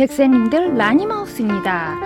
백세님들, 라니마우스입니다.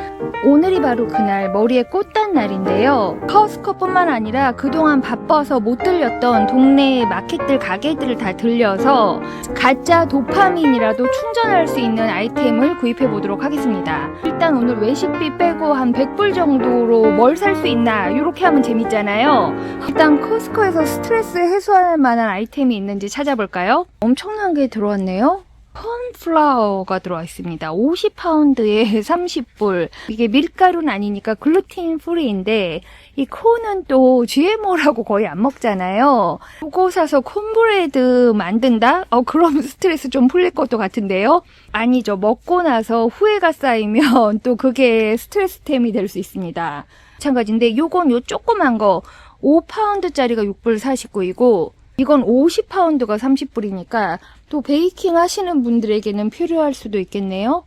오늘이 바로 그날 머리에 꽃 단 날인데요. 커스코뿐만 아니라 그동안 바빠서 못 들렸던 동네 마켓들 가게들을 다 들려서 가짜 도파민이라도 충전할 수 있는 아이템을 구입해 보도록 하겠습니다. 일단 오늘 외식비 빼고 한 100불 정도로 뭘 살 수 있나 이렇게 하면 재밌잖아요. 일단 커스코에서 스트레스 해소할 만한 아이템이 있는지 찾아볼까요? 엄청난 게 들어왔네요. 콘플라워가 들어와 있습니다. 50파운드에 30불. 이게 밀가루는 아니니까 글루틴 프리인데 이 콘은 또 GMO라고 거의 안 먹잖아요. 이거 사서 콘브레드 만든다? 그럼 스트레스 좀 풀릴 것도 같은데요? 아니죠. 먹고 나서 후회가 쌓이면 또 그게 스트레스템이 될 수 있습니다. 마찬가지인데 요건 요 조그만 거 5파운드짜리가 6불 49이고 이건 50파운드가 30불이니까 또 베이킹 하시는 분들에게는 필요할 수도 있겠네요.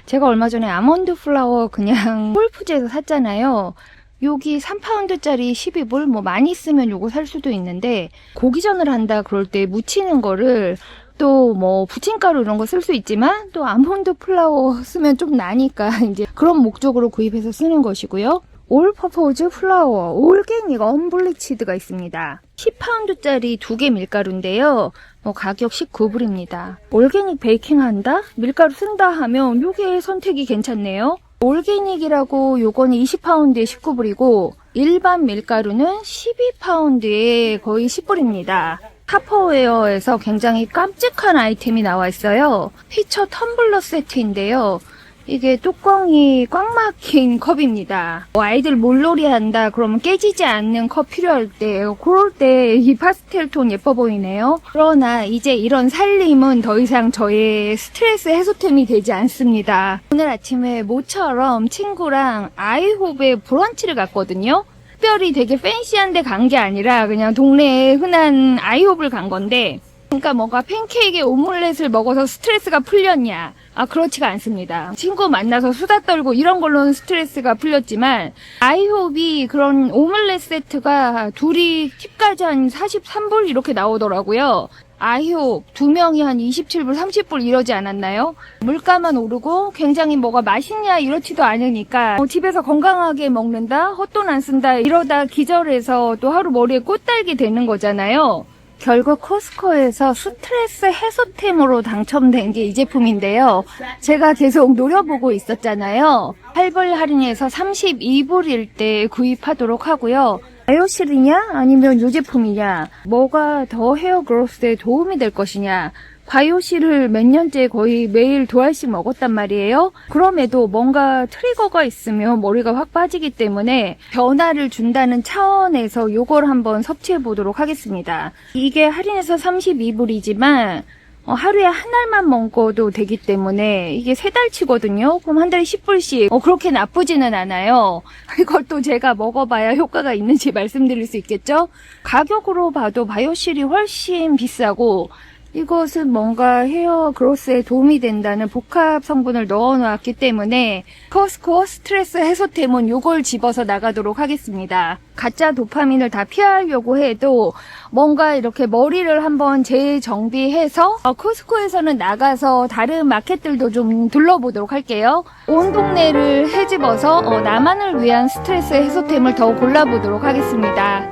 제가 얼마 전에 아몬드 플라워 그냥 홀푸즈에서 샀잖아요. 여기 3파운드짜리 12불 뭐 많이 쓰면 요거 살 수도 있는데 고기전을 한다 그럴 때 무치는 거를 또 뭐 부침가루 이런 거 쓸 수 있지만 또 아몬드 플라워 쓰면 좀 나니까 이제 그런 목적으로 구입해서 쓰는 것이고요. 올 퍼포즈 플라워 올게닉 언블리치드가 있습니다. 10파운드짜리 2개 밀가루인데요. 가격 19불입니다. 올게닉 베이킹 한다? 밀가루 쓴다 하면 요게 선택이 괜찮네요. 올게닉이라고 요건 20파운드에 19불이고 일반 밀가루는 12파운드에 거의 10불입니다. 타퍼웨어에서 굉장히 깜찍한 아이템이 나와 있어요. 피처 텀블러 세트인데요. 이게 뚜껑이 꽉 막힌 컵입니다. 아이들 물놀이 한다 그러면 깨지지 않는 컵 필요할 때 그럴 때 이 파스텔 톤 예뻐 보이네요. 그러나 이제 이런 살림은 더 이상 저의 스트레스 해소템이 되지 않습니다. 오늘 아침에 모처럼 친구랑 아이홉에 브런치를 갔거든요. 특별히 되게 팬시한 데 간 게 아니라 그냥 동네에 흔한 아이홉을 간 건데 그러니까 뭔가 팬케이크에 오믈렛을 먹어서 스트레스가 풀렸냐? 그렇지가 않습니다. 친구 만나서 수다 떨고 이런 걸로는 스트레스가 풀렸지만 아이홉이 그런 오믈렛 세트가 둘이 팁까지 한 43불 이렇게 나오더라고요. 아이홉 2명이 한 27불 30불 이러지 않았나요? 물가만 오르고 굉장히 뭐가 맛있냐 이렇지도 않으니까 집에서 건강하게 먹는다 헛돈 안 쓴다 이러다 기절해서 또 하루 머리에 꽃 달게 되는 거잖아요. 결국 코스코에서 스트레스 해소템으로 당첨된 게 이 제품인데요. 제가 계속 노려보고 있었잖아요. 8불 할인해서 32불일 때 구입하도록 하고요. 바이오실이냐 아니면 이 제품이냐 뭐가 더 헤어 그로스에 도움이 될 것이냐 바이오실을 몇 년째 거의 매일 2알씩 먹었단 말이에요. 그럼에도 뭔가 트리거가 있으면 머리가 확 빠지기 때문에 변화를 준다는 차원에서 요걸 한번 섭취해 보도록 하겠습니다. 이게 할인해서 32불이지만 하루에 한 알만 먹어도 되기 때문에 이게 3달치거든요. 그럼 한 달에 10불씩 그렇게 나쁘지는 않아요. 이걸 또 제가 먹어봐야 효과가 있는지 말씀드릴 수 있겠죠. 가격으로 봐도 바이오실이 훨씬 비싸고 이것은 뭔가 헤어 그로스에 도움이 된다는 복합 성분을 넣어 놓았기 때문에 커스코 스트레스 해소템은 요걸 집어서 나가도록 하겠습니다. 가짜 도파민을 다 피하려고 해도 뭔가 이렇게 머리를 한번 재정비해서 커스코에서는 나가서 다른 마켓들도 좀 둘러보도록 할게요. 온 동네를 헤집어서 나만을 위한 스트레스 해소템을 더 골라보도록 하겠습니다.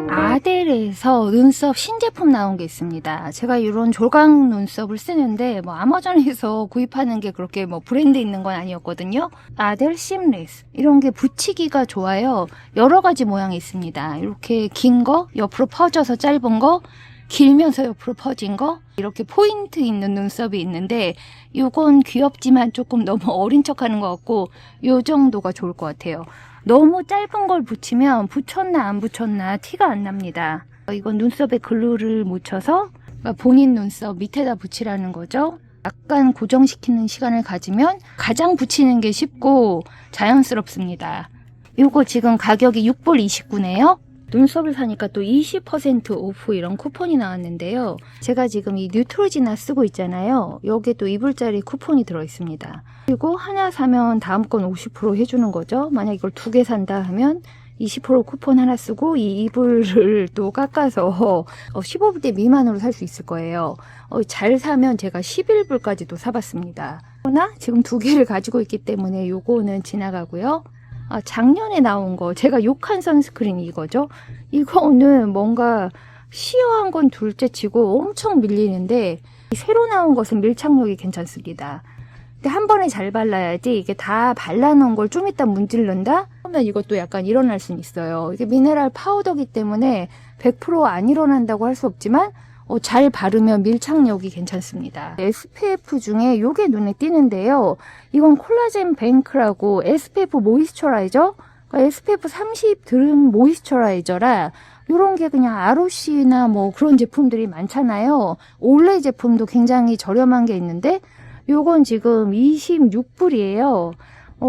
아델에서 눈썹 신제품 나온 게 있습니다. 제가 이런 조각 눈썹을 쓰는데 아마존에서 구입하는 게 그렇게 브랜드 있는 건 아니었거든요. 아델 심리스 이런 게 붙이기가 좋아요. 여러 가지 모양이 있습니다. 이렇게 긴 거, 옆으로 퍼져서 짧은 거, 길면서 옆으로 퍼진 거 이렇게 포인트 있는 눈썹이 있는데 이건 귀엽지만 조금 너무 어린 척하는 것 같고 이 정도가 좋을 것 같아요. 너무 짧은 걸 붙이면 붙였나 안 붙였나 티가 안 납니다. 이건 눈썹에 글루를 묻혀서 본인 눈썹 밑에다 붙이라는 거죠. 약간 고정시키는 시간을 가지면 가장 붙이는 게 쉽고 자연스럽습니다. 이거 지금 가격이 6불 29네요. 눈썹을 사니까 또 20% 오프 이런 쿠폰이 나왔는데요. 제가 지금 이 뉴트로지나 쓰고 있잖아요. 여기에 또 2불짜리 쿠폰이 들어있습니다. 그리고 하나 사면 다음 건 50% 해주는 거죠. 만약 이걸 2개 산다 하면 20% 쿠폰 하나 쓰고 이 2불을 또 깎아서 15불대 미만으로 살 수 있을 거예요. 잘 사면 제가 11불까지도 사봤습니다. 그러나 지금 2개를 가지고 있기 때문에 요거는 지나가고요. 작년에 나온 거 제가 욕한 선스크린이 이거죠. 이거는 뭔가 시어한 건 둘째치고 엄청 밀리는데 새로 나온 것은 밀착력이 괜찮습니다. 근데 한 번에 잘 발라야지 이게 다 발라놓은 걸 좀 이따 문지른다? 그러면 이것도 약간 일어날 수는 있어요. 이게 미네랄 파우더기 때문에 100%안 일어난다고 할 수 없지만 잘 바르면 밀착력이 괜찮습니다. SPF 중에 요게 눈에 띄는데요. 이건 콜라겐 뱅크라고 SPF 모이스처라이저? 그러니까 SPF 30 들은 모이스처라이저라 요런 게 그냥 ROC나 뭐 그런 제품들이 많잖아요. 올레 제품도 굉장히 저렴한 게 있는데 요건 지금 26불이에요.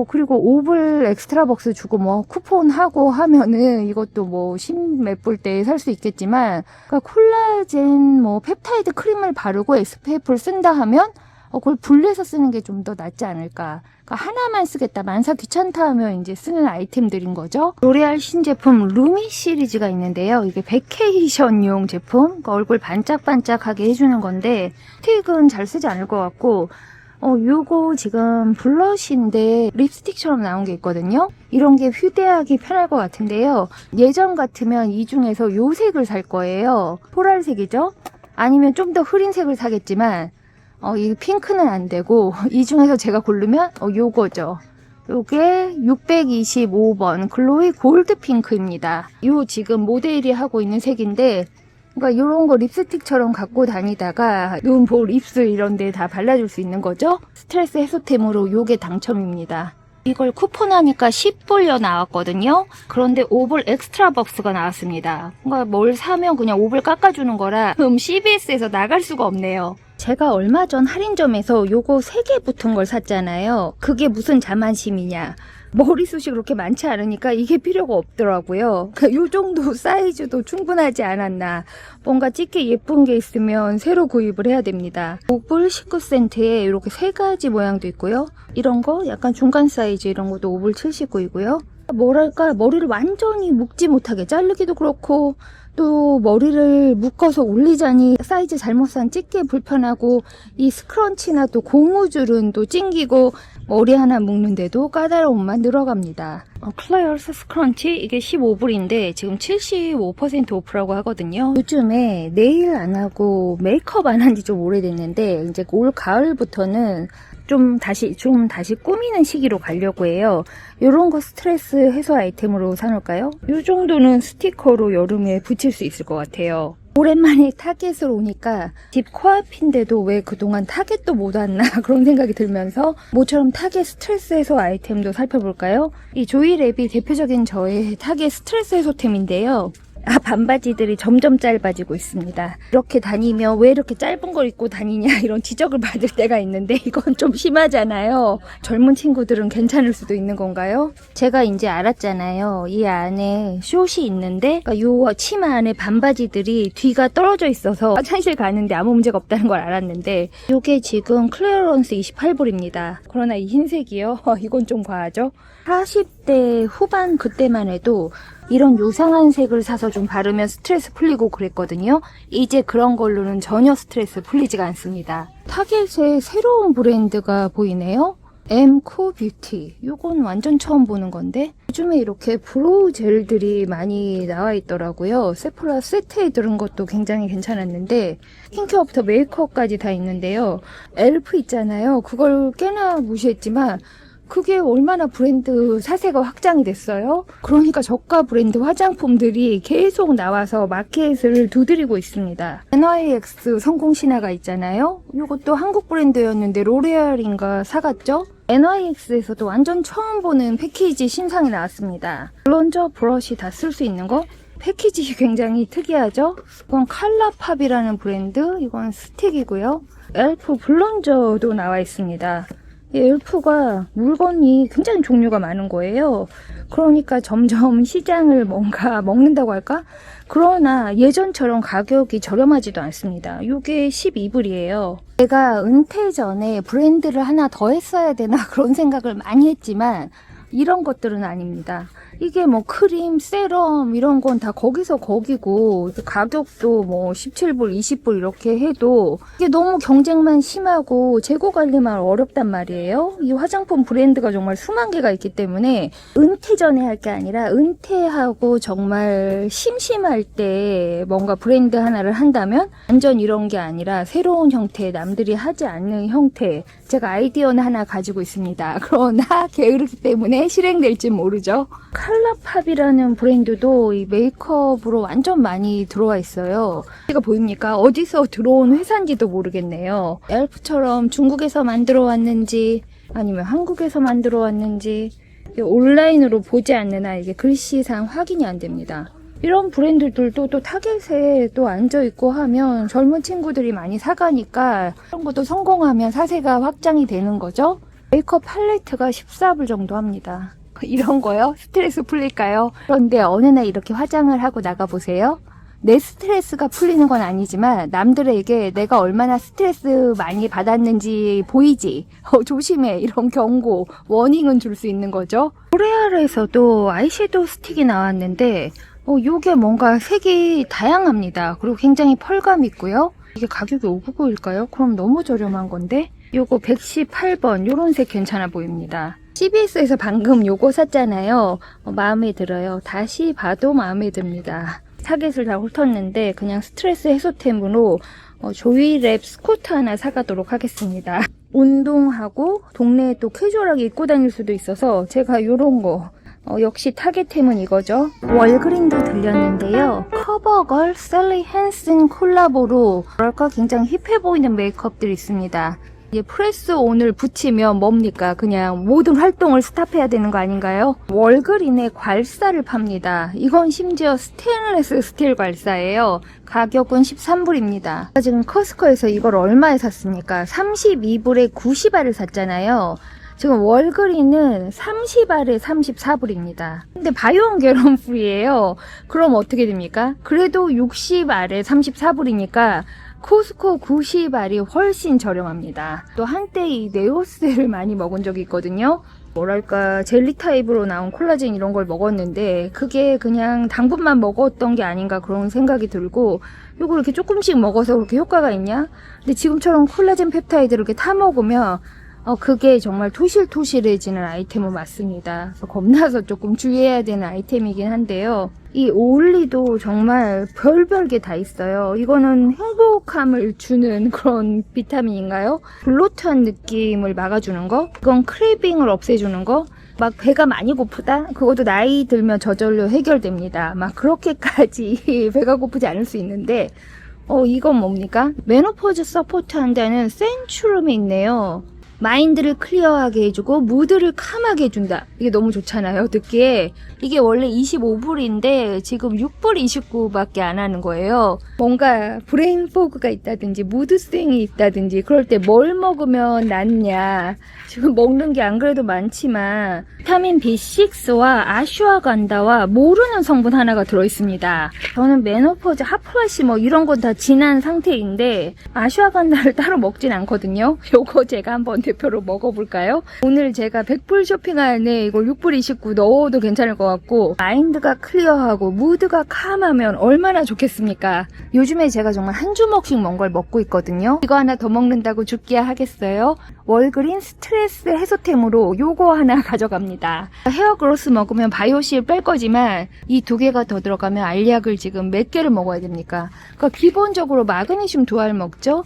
그리고 5불 엑스트라 박스 주고 뭐 쿠폰 하고 하면은 이것도 뭐 10몇 불 때 살 수 있겠지만, 그러니까 콜라겐 뭐 펩타이드 크림을 바르고 SPF를 쓴다 하면 그걸 분리해서 쓰는 게 좀 더 낫지 않을까. 그러니까 하나만 쓰겠다, 만사 귀찮다 하면 이제 쓰는 아이템들인 거죠. 로레알 신제품 루미 시리즈가 있는데요. 이게 베케이션용 제품, 그러니까 얼굴 반짝반짝하게 해주는 건데 스틱은 잘 쓰지 않을 것 같고, 요거 지금 블러쉬인데 립스틱처럼 나온 게 있거든요. 이런 게 휴대하기 편할 것 같은데요. 예전 같으면 이 중에서 요 색을 살 거예요. 코랄색이죠. 아니면 좀 더 흐린 색을 사겠지만 이 핑크는 안 되고 이 중에서 제가 고르면 요거죠. 요게 625번 글로이 골드 핑크입니다. 요 지금 모델이 하고 있는 색인데, 그러니까 이런 거 립스틱처럼 갖고 다니다가 눈, 볼, 입술 이런 데 다 발라줄 수 있는 거죠. 스트레스 해소템으로 요게 당첨입니다. 이걸 쿠폰하니까 10불여 나왔거든요. 그런데 5불 엑스트라 박스가 나왔습니다. 그러니까 뭘 사면 그냥 5불 깎아주는 거라 CVS에서 나갈 수가 없네요. 제가 얼마 전 할인점에서 요거 3개 붙은 걸 샀잖아요. 그게 무슨 자만심이냐. 머리숱이 그렇게 많지 않으니까 이게 필요가 없더라고요. 요 정도 사이즈도 충분하지 않았나. 뭔가 짙게 예쁜 게 있으면 새로 구입을 해야 됩니다. 5불 19센트에 이렇게 3가지 모양도 있고요. 이런 거 약간 중간 사이즈 이런 것도 5불 79이고요. 뭐랄까, 머리를 완전히 묶지 못하게 자르기도 그렇고, 또 머리를 묶어서 올리자니 사이즈 잘못 산 찢기 불편하고, 이 스크런치나 또 고무줄은 또 찡기고 머리 하나 묶는데도 까다로움만 늘어갑니다. 클레어스 스크런치 이게 15불인데 지금 75% 오프라고 하거든요. 요즘에 네일 안 하고 메이크업 안 한 지 좀 오래됐는데 이제 올 가을부터는 좀 다시 꾸미는 시기로 가려고 해요. 요런 거 스트레스 해소 아이템으로 사놓을까요? 요 정도는 스티커로 여름에 붙일 수 있을 것 같아요. 오랜만에 타겟으로 오니까 집 코앞인데도 왜 그동안 타겟도 못 왔나 그런 생각이 들면서 모처럼 타겟 스트레스 해소 아이템도 살펴볼까요? 이 조이랩이 대표적인 저의 타겟 스트레스 해소템인데요. 반바지들이 점점 짧아지고 있습니다. 이렇게 다니면 왜 이렇게 짧은 걸 입고 다니냐 이런 지적을 받을 때가 있는데 이건 좀 심하잖아요. 젊은 친구들은 괜찮을 수도 있는 건가요? 제가 이제 알았잖아요. 이 안에 숏이 있는데 그러니까 요 치마 안에 반바지들이 뒤가 떨어져 있어서 화장실 가는데 아무 문제가 없다는 걸 알았는데, 이게 지금 클리어런스 28불입니다. 그러나 이 흰색이요? 이건 좀 과하죠? 40대 후반 그때만 해도 이런 요상한 색을 사서 좀 바르면 스트레스 풀리고 그랬거든요. 이제 그런 걸로는 전혀 스트레스 풀리지가 않습니다. 타겟에 새로운 브랜드가 보이네요. 엠코 뷰티. 요건 완전 처음 보는 건데 요즘에 이렇게 브로우 젤들이 많이 나와 있더라고요. 세포라 세트에 들은 것도 굉장히 괜찮았는데 스킨케어부터 메이크업까지 다 있는데요. 엘프 있잖아요. 그걸 꽤나 무시했지만 그게 얼마나 브랜드 사세가 확장이 됐어요. 그러니까 저가 브랜드 화장품들이 계속 나와서 마켓을 두드리고 있습니다. NYX 성공 신화가 있잖아요. 이것도 한국 브랜드였는데 로레알인가 사갔죠. NYX에서도 완전 처음 보는 패키지 신상이 나왔습니다. 블런저, 브러쉬 다 쓸 수 있는 거. 패키지 굉장히 특이하죠. 이건 칼라팝이라는 브랜드, 이건 스틱이고요. 엘프 블런저도 나와 있습니다. 이 엘프가 물건이 굉장히 종류가 많은 거예요. 그러니까 점점 시장을 뭔가 먹는다고 할까? 그러나 예전처럼 가격이 저렴하지도 않습니다. 이게 12불이에요. 제가 은퇴 전에 브랜드를 하나 더 했어야 되나 그런 생각을 많이 했지만 이런 것들은 아닙니다. 이게 뭐 크림, 세럼 이런 건 다 거기서 거기고 가격도 뭐 17불, 20불 이렇게 해도 이게 너무 경쟁만 심하고 재고 관리만 어렵단 말이에요. 이 화장품 브랜드가 정말 수만 개가 있기 때문에 은퇴 전에 할 게 아니라 은퇴하고 정말 심심할 때 뭔가 브랜드 하나를 한다면 완전 이런 게 아니라 새로운 형태, 남들이 하지 않는 형태, 제가 아이디어는 하나 가지고 있습니다. 그러나 게으르기 때문에 실행될지 모르죠. 컬러팝이라는 브랜드도 이 메이크업으로 완전 많이 들어와 있어요. 이거 보입니까? 어디서 들어온 회사인지도 모르겠네요. 엘프처럼 중국에서 만들어 왔는지 아니면 한국에서 만들어 왔는지 온라인으로 보지 않는 한 이게 글씨상 확인이 안 됩니다. 이런 브랜드들도 또 타겟에 또 앉아있고 하면 젊은 친구들이 많이 사가니까 이런 것도 성공하면 사세가 확장이 되는 거죠. 메이크업 팔레트가 14불 정도 합니다. 이런 거요? 스트레스 풀릴까요? 그런데 어느 날 이렇게 화장을 하고 나가보세요. 내 스트레스가 풀리는 건 아니지만 남들에게 내가 얼마나 스트레스 많이 받았는지 보이지? 조심해, 이런 경고, 워닝은 줄 수 있는 거죠. 로레알에서도 아이섀도우 스틱이 나왔는데 요게 뭔가 색이 다양합니다. 그리고 굉장히 펄감 있고요. 이게 가격이 599일까요? 그럼 너무 저렴한 건데? 요거 118번 요런 색 괜찮아 보입니다. CVS에서 방금 요거 샀잖아요. 마음에 들어요. 다시 봐도 마음에 듭니다. 타겟을 다 훑었는데 그냥 스트레스 해소템으로 조이랩 스쿠터 하나 사가도록 하겠습니다. 운동하고 동네에 또 캐주얼하게 입고 다닐 수도 있어서 제가 요런 거 역시 타겟템은 이거죠. 월그린도 들렸는데요. 커버걸 셀리 헨슨 콜라보로 뭐랄까 굉장히 힙해 보이는 메이크업들이 있습니다. 이게 프레스 온을 붙이면 뭡니까? 그냥 모든 활동을 스탑해야 되는 거 아닌가요? 월그린의 괄사를 팝니다. 이건 심지어 스테인레스 스틸 괄사예요. 가격은 13불입니다. 지금 커스코에서 이걸 얼마에 샀습니까? 32불에 90알을 샀잖아요. 지금 월그린은 30알에 34불입니다. 근데 바이온 결혼 프리예요. 그럼 어떻게 됩니까? 그래도 60알에 34불이니까 코스코 90알이 훨씬 저렴합니다. 또 한때 이 네오셀을 많이 먹은 적이 있거든요. 뭐랄까 젤리 타입으로 나온 콜라겐 이런 걸 먹었는데 그게 그냥 당분만 먹었던 게 아닌가 그런 생각이 들고 요거 이렇게 조금씩 먹어서 그렇게 효과가 있냐? 근데 지금처럼 콜라겐 펩타이드를 이렇게 타 먹으면 그게 정말 토실토실해지는 아이템은 맞습니다. 그래서 겁나서 조금 주의해야 되는 아이템이긴 한데요. 이 오일리도 정말 별별 게 다 있어요. 이거는 행복함을 주는 그런 비타민인가요? 블로트한 느낌을 막아주는 거? 이건 크레이빙을 없애주는 거? 막 배가 많이 고프다? 그것도 나이 들면 저절로 해결됩니다. 막 그렇게까지 배가 고프지 않을 수 있는데 이건 뭡니까? 메노포즈 서포트 한다는 센츄름이 있네요. 마인드를 클리어하게 해주고 무드를 캄하게 해준다. 이게 너무 좋잖아요. 듣기에. 이게 원래 25불인데 지금 6불 29밖에 안 하는 거예요. 뭔가 브레인 포그가 있다든지 무드 스윙이 있다든지 그럴 때 뭘 먹으면 낫냐. 지금 먹는 게 안 그래도 많지만 비타민 B6와 아슈아간다와 모르는 성분 하나가 들어있습니다. 저는 메노포즈 핫플러시 뭐 이런 건 다 지난 상태인데 아슈아간다를 따로 먹진 않거든요. 요거 제가 한번 대표로 먹어볼까요? 오늘 제가 100불 쇼핑안에 이거 6불 29 넣어도 괜찮을 것 같고 마인드가 클리어하고 무드가 캄하면 얼마나 좋겠습니까? 요즘에 제가 정말 한 주먹씩 뭔 걸 먹고 있거든요. 이거 하나 더 먹는다고 죽기야 하겠어요? 월그린 스트레스 해소템으로 요거 하나 가져갑니다. 헤어 그로스 먹으면 바이오실 뺄 거지만 이 두 개가 더 들어가면 알약을 지금 몇 개를 먹어야 됩니까? 그러니까 기본적으로 마그네슘 2알 먹죠?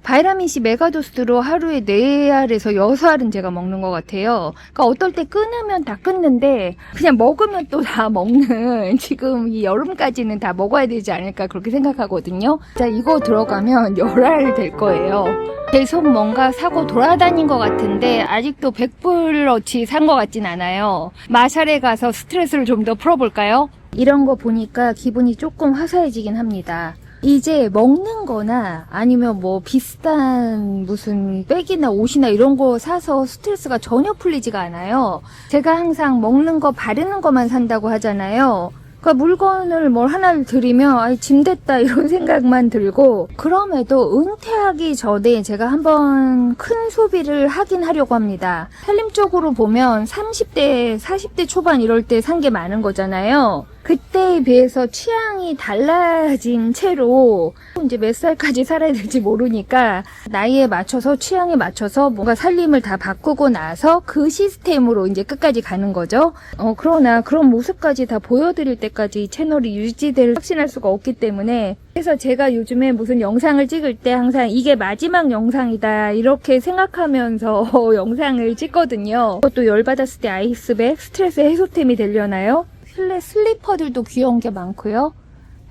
바이타민C 메가도스로 하루에 4알에서 6알은 제가 먹는 것 같아요. 그러니까 어떨 때 끊으면 다 끊는데 그냥 먹으면 또 다 먹는 지금 이 여름까지는 다 먹어야 되지 않을까 그렇게 생각하거든요. 자, 이거 들어가면 10알 될 거예요. 계속 뭔가 사고 돌아다닌 것 같은데 아직도 100불어치 산 것 같진 않아요. 마샬에 가서 스트레스를 좀 더 풀어볼까요? 이런 거 보니까 기분이 조금 화사해지긴 합니다. 이제 먹는 거나 아니면 뭐 비슷한 무슨 백이나 옷이나 이런 거 사서 스트레스가 전혀 풀리지가 않아요. 제가 항상 먹는 거 바르는 거만 산다고 하잖아요. 그러니까 물건을 뭘 하나를 들이면 아이 짐 됐다 이런 생각만 들고, 그럼에도 은퇴하기 전에 제가 한번 큰 소비를 하긴 하려고 합니다. 살림적으로 보면 30대, 40대 초반 이럴 때 산 게 많은 거잖아요. 그때에 비해서 취향이 달라진 채로 이제 몇 살까지 살아야 될지 모르니까 나이에 맞춰서 취향에 맞춰서 뭔가 살림을 다 바꾸고 나서 그 시스템으로 이제 끝까지 가는 거죠. 그러나 그런 모습까지 다 보여드릴 때까지 채널이 유지될 확신할 수가 없기 때문에, 그래서 제가 요즘에 무슨 영상을 찍을 때 항상 이게 마지막 영상이다 이렇게 생각하면서 영상을 찍거든요. 또 열받았을 때 아이스백, 스트레스 해소템이 되려나요? 실내 슬리퍼들도 귀여운 게 많고요.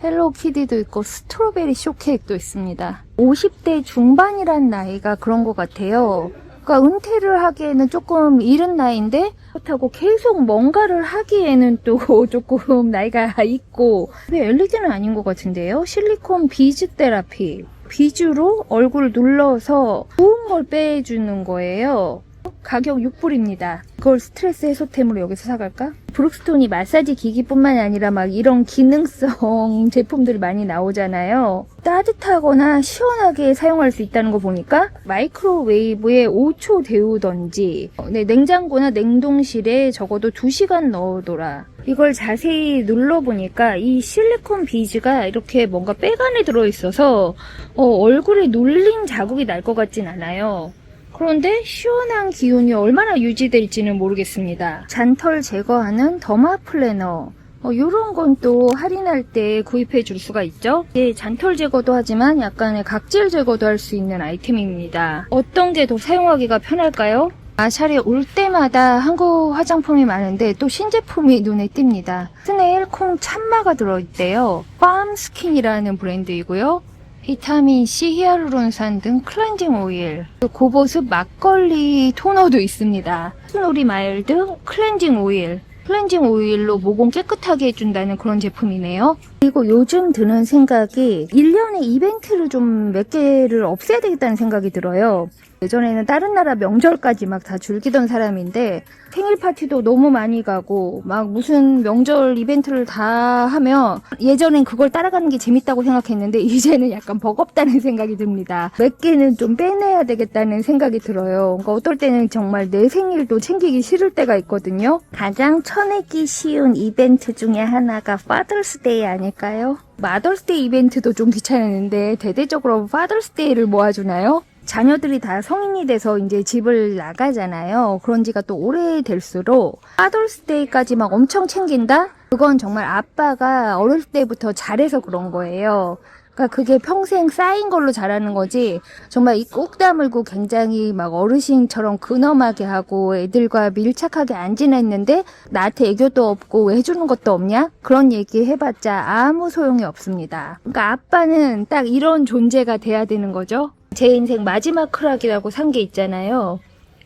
헬로키티도 있고 스트로베리 쇼케이크도 있습니다. 50대 중반이란 나이가 그런 것 같아요. 그러니까 은퇴를 하기에는 조금 이른 나이인데 그렇다고 계속 뭔가를 하기에는 또 조금 나이가 있고, 근데 LED는 아닌 것 같은데요. 실리콘 비즈 테라피, 비즈로 얼굴을 눌러서 부은 걸 빼주는 거예요. 가격 6불입니다. 그걸 스트레스 해소템으로 여기서 사갈까? 브룩스톤이 마사지 기기뿐만 아니라 막 이런 기능성 제품들이 많이 나오잖아요. 따뜻하거나 시원하게 사용할 수 있다는 거 보니까 마이크로웨이브에 5초 데우던지, 냉장고나 냉동실에 적어도 2시간 넣어둬라. 이걸 자세히 눌러보니까 이 실리콘 비즈가 이렇게 뭔가 백 안에 들어있어서 얼굴에 눌린 자국이 날 것 같진 않아요. 그런데 시원한 기운이 얼마나 유지될지는 모르겠습니다. 잔털 제거하는 더마 플래너, 이런 건 또 할인할 때 구입해 줄 수가 있죠. 예, 잔털 제거도 하지만 약간의 각질 제거도 할 수 있는 아이템입니다. 어떤 게 더 사용하기가 편할까요? 마샬에 올 때마다 한국 화장품이 많은데 또 신제품이 눈에 띕니다. 스네일 콩 참마가 들어있대요. 팜스킨이라는 브랜드이고요. 비타민C, 히알루론산 등 클렌징 오일, 고보습 막걸리 토너도 있습니다. 스노리 마일드 클렌징 오일, 클렌징 오일로 모공 깨끗하게 해준다는 그런 제품이네요. 그리고 요즘 드는 생각이 1년에 이벤트를 좀 몇 개를 없애야 되겠다는 생각이 들어요. 예전에는 다른 나라 명절까지 막 다 즐기던 사람인데 생일 파티도 너무 많이 가고 막 무슨 명절 이벤트를 다 하면 예전엔 그걸 따라가는 게 재밌다고 생각했는데 이제는 약간 버겁다는 생각이 듭니다. 몇 개는 좀 빼내야 되겠다는 생각이 들어요. 그러니까 어떨 때는 정말 내 생일도 챙기기 싫을 때가 있거든요. 가장 쳐내기 쉬운 이벤트 중에 하나가 파더스데이 아닐까요? 마더스데이 이벤트도 좀 귀찮았는데 대대적으로 파더스데이를 모아주나요? 자녀들이 다 성인이 돼서 이제 집을 나가잖아요. 그런 지가 또 오래될수록 파더스데이까지 막 엄청 챙긴다? 그건 정말 아빠가 어릴 때부터 잘해서 그런 거예요. 그러니까 그게 평생 쌓인 걸로 자라는 거지, 정말 이 꼭 다물고 굉장히 막 어르신처럼 근엄하게 하고 애들과 밀착하게 안 지냈는데 나한테 애교도 없고 왜 해주는 것도 없냐? 그런 얘기 해봤자 아무 소용이 없습니다. 그러니까 아빠는 딱 이런 존재가 돼야 되는 거죠. 제 인생 마지막 크락이라고 산 게 있잖아요.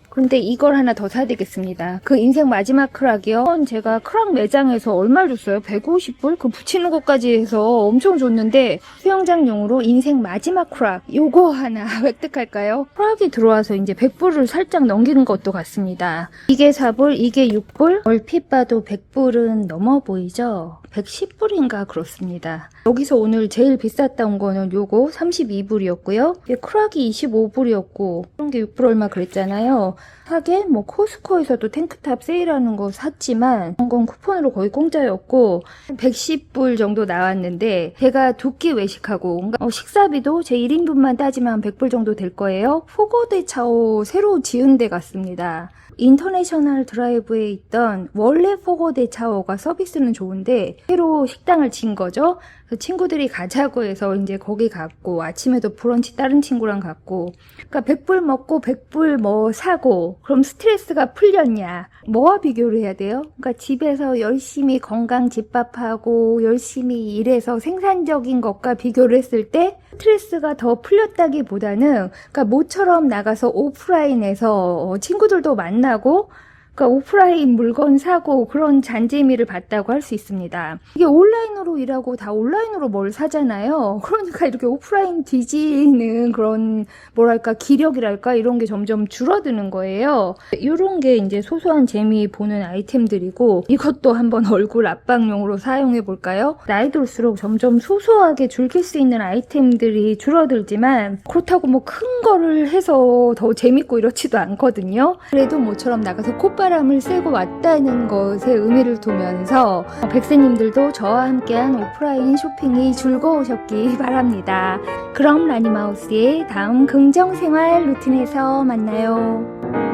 근데 이걸 하나 더 사야 되겠습니다. 그 인생 마지막 크락이요. 제가 크락 매장에서 얼마를 줬어요? 150불? 그 붙이는 것까지 해서 엄청 줬는데 수영장용으로 인생 마지막 크락 요거 하나 획득할까요? 크락이 들어와서 이제 100불을 살짝 넘기는 것도 같습니다. 이게 4불, 이게 6불? 얼핏 봐도 100불은 넘어 보이죠? 110불인가 그렇습니다. 여기서 오늘 제일 비쌌던 거는 요거 32불이었고요. 크락이 25불이었고 그런 게 6불 얼마 그랬잖아요. 하게 뭐 코스코에서도 탱크탑 세일하는 거 샀지만 그런 건 쿠폰으로 거의 공짜였고 110불 정도 나왔는데 제가 두 끼 외식하고 식사비도 제 1인분만 따지면 100불 정도 될 거예요. 포고대차오 새로 지은 데 갔습니다. 인터내셔널 드라이브에 있던 원래 포고대차오가 서비스는 좋은데 새로 식당을 진 거죠. 그래서 친구들이 가자고 해서 이제 거기 갔고 아침에도 브런치 다른 친구랑 갔고, 그러니까 100불 먹고 100불 뭐 사고 그럼 스트레스가 풀렸냐? 뭐와 비교를 해야 돼요? 그러니까 집에서 열심히 건강 집밥하고 열심히 일해서 생산적인 것과 비교를 했을 때 스트레스가 더 풀렸다기보다는 그러니까 모처럼 나가서 오프라인에서 친구들도 만나고 그러니까 오프라인 물건 사고 그런 잔재미를 봤다고 할 수 있습니다. 이게 온라인으로 일하고 다 온라인으로 뭘 사잖아요. 그러니까 이렇게 오프라인 뒤지는 그런 뭐랄까 기력이랄까 이런 게 점점 줄어드는 거예요. 이런 게 이제 소소한 재미 보는 아이템들이고 이것도 한번 얼굴 압박용으로 사용해 볼까요? 나이 들수록 점점 소소하게 즐길 수 있는 아이템들이 줄어들지만 그렇다고 뭐 큰 거를 해서 더 재밌고 이렇지도 않거든요. 그래도 모처럼 나가서 콧바람을 쐬고 왔다는 것에 의미를 두면서 백세님들도 저와 함께한 오프라인 쇼핑이 즐거우셨기 바랍니다. 그럼 라니마우스의 다음 긍정생활 루틴에서 만나요.